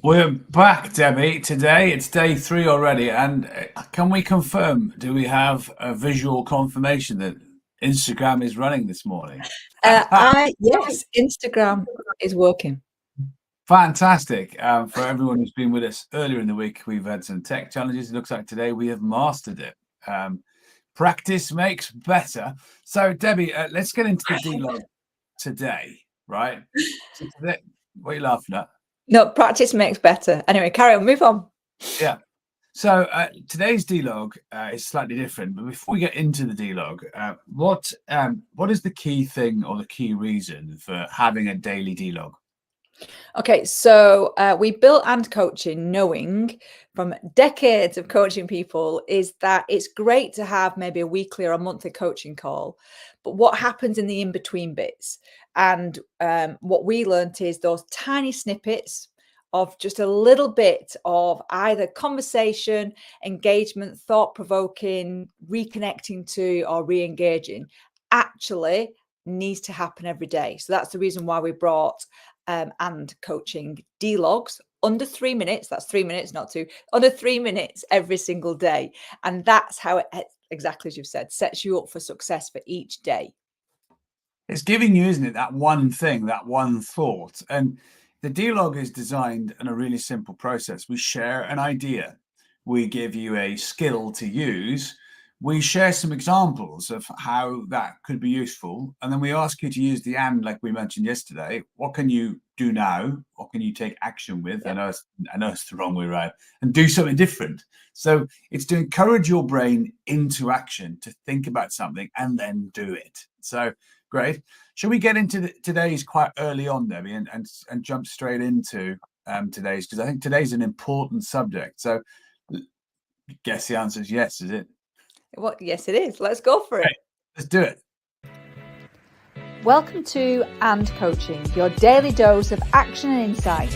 We're back, Debbie. Today it's day three already, and can we confirm? Do we have a visual confirmation that Instagram is running this morning? Yes, Instagram is working. Fantastic. For everyone who's been with us earlier in the week, we've had some tech challenges. It looks like today we have mastered it. Practice makes better. So, Debbie, let's get into the dlog today, right? So today, what are you laughing at? No, practice makes better. Anyway, carry on, move on. Yeah. So today's dlog is slightly different, but before we get into the dlog, what is the key thing or the key reason for having a daily dlog? Okay, so we built and coaching knowing from decades of coaching people is that it's great to have maybe a weekly or a monthly coaching call, but what happens in the in-between bits? And what we learned is those tiny snippets of just a little bit of either conversation, engagement, thought-provoking, reconnecting to, or re-engaging actually needs to happen every day. So that's the reason why we brought and coaching dlogs under 3 minutes. That's 3 minutes, not two, under 3 minutes every single day. And that's how it, exactly as you've said, sets you up for success for each day. It's giving you, isn't it, that one thing, that one thought. And the dlog is designed in a really simple process. We share an idea, we give you a skill to use, we share some examples of how that could be useful, and then we ask you to use the and, like we mentioned yesterday. What can you do now? What can you take action with? Yep. I know it's the wrong way around, and do something different. So it's to encourage your brain into action, to think about something and then do it. So great. Shall we get into today's quite early on, Debbie, and jump straight into today's, because I think today's an important subject. So guess the answer is yes, is it? Well, yes, it is. Let's go for it. Right, let's do it. Welcome to And Coaching, your daily dose of action and insight.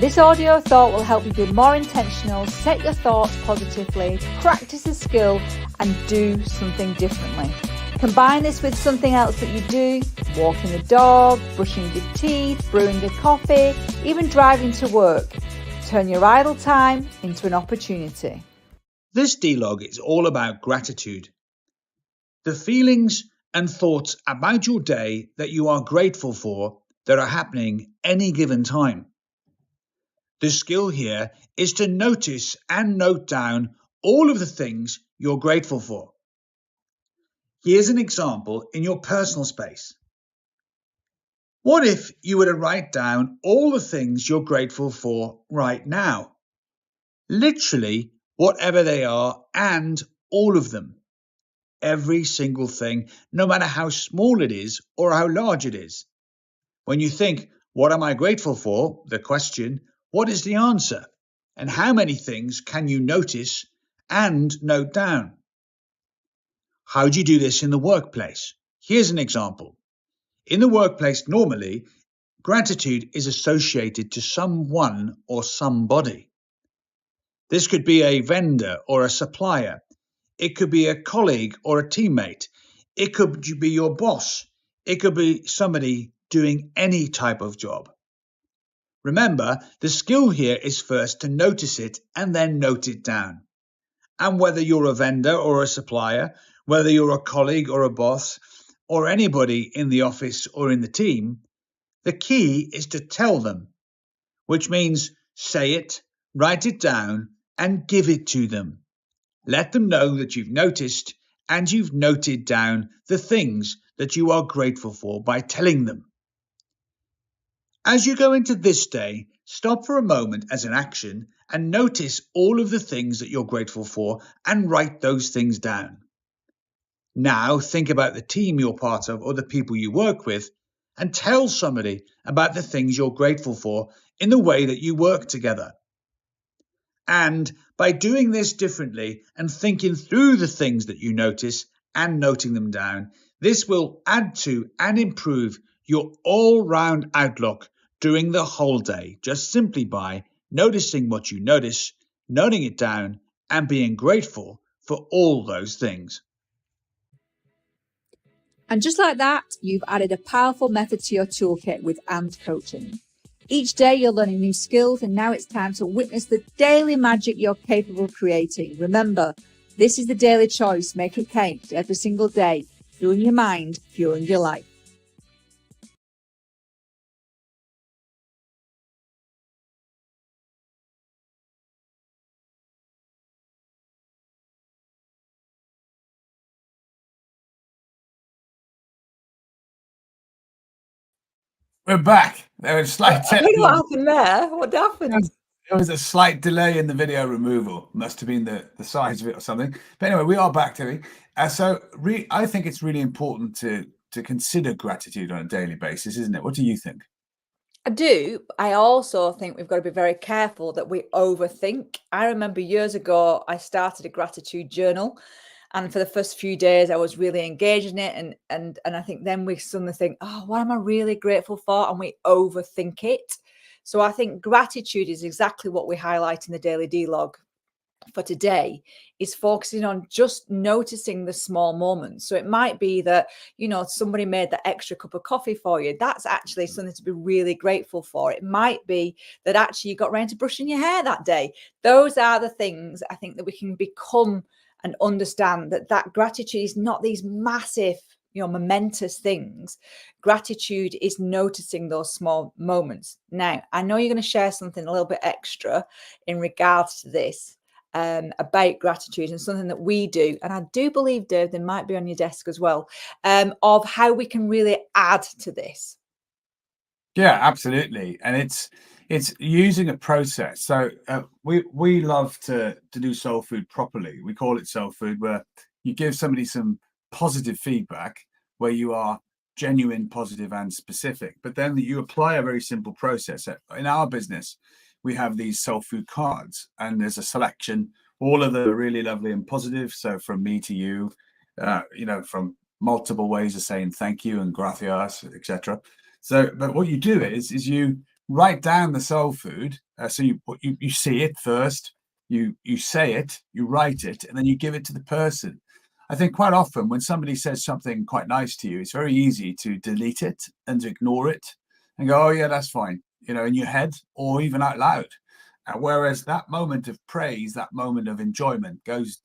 This audio thought will help you be more intentional, set your thoughts positively, practice a skill, and do something differently. Combine this with something else that you do, walking the dog, brushing your teeth, brewing a coffee, even driving to work. Turn your idle time into an opportunity. This dlog is all about gratitude. The feelings and thoughts about your day that you are grateful for that are happening any given time. The skill here is to notice and note down all of the things you're grateful for. Here's an example in your personal space. What if you were to write down all the things you're grateful for right now? Literally, whatever they are, and all of them. Every single thing, no matter how small it is or how large it is. When you think, what am I grateful for? The question, what is the answer? And how many things can you notice and note down? How do you do this in the workplace? Here's an example. In the workplace, normally, gratitude is associated to someone or somebody. This could be a vendor or a supplier. It could be a colleague or a teammate. It could be your boss. It could be somebody doing any type of job. Remember, the skill here is first to notice it and then note it down. And whether you're a vendor or a supplier, whether you're a colleague or a boss, or anybody in the office or in the team, the key is to tell them, which means say it, write it down, and give it to them. Let them know that you've noticed and you've noted down the things that you are grateful for by telling them. As you go into this day, stop for a moment as an action and notice all of the things that you're grateful for and write those things down. Now think about the team you're part of or the people you work with and tell somebody about the things you're grateful for in the way that you work together. And by doing this differently and thinking through the things that you notice and noting them down, this will add to and improve your all-round outlook during the whole day, just simply by noticing what you notice, noting it down, and being grateful for all those things. And just like that, you've added a powerful method to your toolkit with And Coaching. Each day you're learning new skills, and now it's time to witness the daily magic you're capable of creating. Remember, this is the daily choice. Make it count every single day. Fueling your mind, fueling your life. We're back. There was a slight I don't know what happened there. What happened? There was a slight delay in the video removal. Must have been the size of it or something. But anyway, we are back, Debbie. I think it's really important to consider gratitude on a daily basis, isn't it? What do you think? I do. I also think we've got to be very careful that we overthink. I remember years ago, I started a gratitude journal, and for the first few days, I was really engaged in it, and I think then we suddenly think, oh, what am I really grateful for? And we overthink it. So I think gratitude is exactly what we highlight in the daily D-log for today, is focusing on just noticing the small moments. So it might be that, somebody made that extra cup of coffee for you. That's actually something to be really grateful for. It might be that actually you got around to brushing your hair that day. Those are the things I think that we can become and understand, that gratitude is not these massive, momentous things. Gratitude is noticing those small moments. Now, I know you're going to share something a little bit extra in regards to this, about gratitude, and something that we do. And I do believe, Dave, they might be on your desk as well, of how we can really add to this. Yeah, absolutely. And it's using a process. So we love to do soul food properly. We call it soul food, where you give somebody some positive feedback, where you are genuine, positive, and specific. But then you apply a very simple process. In our business, we have these soul food cards, and there's a selection. All of them are really lovely and positive. So from me to you, from multiple ways of saying thank you and gracias, etc. So, but what you do is you write down the soul food. So you see it first, you say it, you write it, and then you give it to the person. I think quite often when somebody says something quite nice to you, it's very easy to delete it and to ignore it and go, "Oh yeah, that's fine," in your head or even out loud. Whereas that moment of praise, that moment of enjoyment goes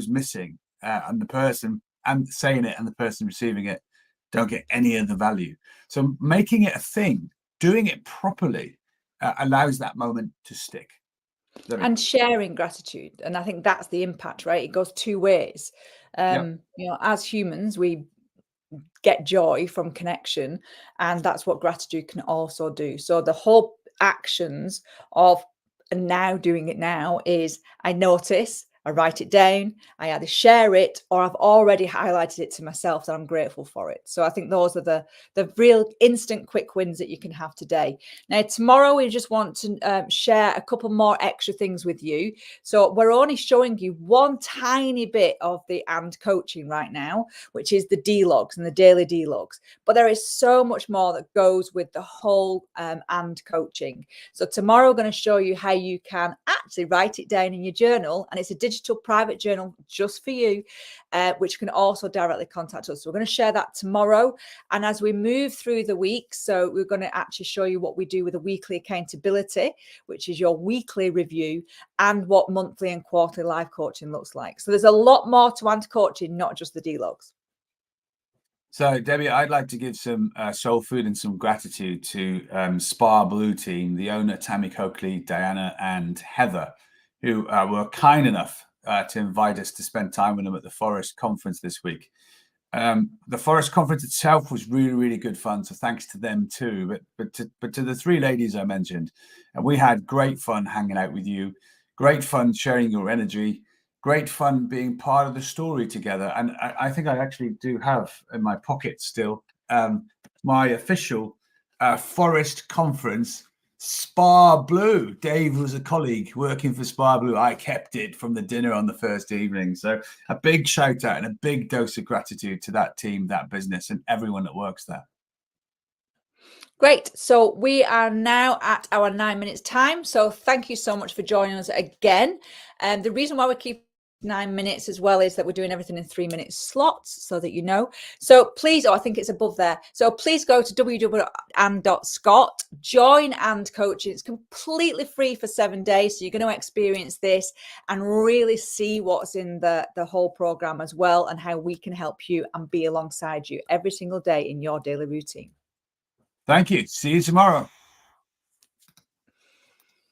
missing, and the person and saying it and the person receiving it don't get any of the value. So making it a thing, doing it properly, allows that moment to stick. And sharing gratitude. And I think that's the impact, right? It goes two ways. Yeah. As humans, we get joy from connection, and that's what gratitude can also do. So the whole actions of now doing it now is, I notice, I write it down, I either share it, or I've already highlighted it to myself that I'm grateful for it. So I think those are the real instant quick wins that you can have today. Now, tomorrow we just want to share a couple more extra things with you. So we're only showing you one tiny bit of the and coaching right now, which is the D-logs and the daily D-logs. But there is so much more that goes with the whole and coaching. So tomorrow we're going to show you how you can actually write it down in your journal, and it's a digital private journal just for you, which can also directly contact us. So we're going to share that tomorrow. And as we move through the week, so we're going to actually show you what we do with a weekly accountability, which is your weekly review, and what monthly and quarterly life coaching looks like. So there's a lot more to and coaching, not just the D-logs. So, Debbie, I'd like to give some soul food and some gratitude to Spa Blue team, the owner, Tammy Coakley, Diana, and Heather, who were kind enough to invite us to spend time with them at the Forest Conference this week. The Forest Conference itself was really, really good fun. So thanks to them too. But to the three ladies I mentioned, and we had great fun hanging out with you, great fun sharing your energy, great fun being part of the story together. And I think I actually do have in my pocket still my official Forest Conference Spa Blue. Dave was a colleague working for Spa Blue. I kept it from the dinner on the first evening. So a big shout out and a big dose of gratitude to that team, that business, and everyone that works there. Great. So we are now at our 9 minutes time. So thank you so much for joining us again. And the reason why we keep 9 minutes as well is that we're doing everything in 3-minute slots, so that you know. So please, I think it's above there. So please go to www.and.scott, join And Coaching. It's completely free for 7 days. So you're going to experience this and really see what's in the whole program as well, and how we can help you and be alongside you every single day in your daily routine. Thank you. See you tomorrow.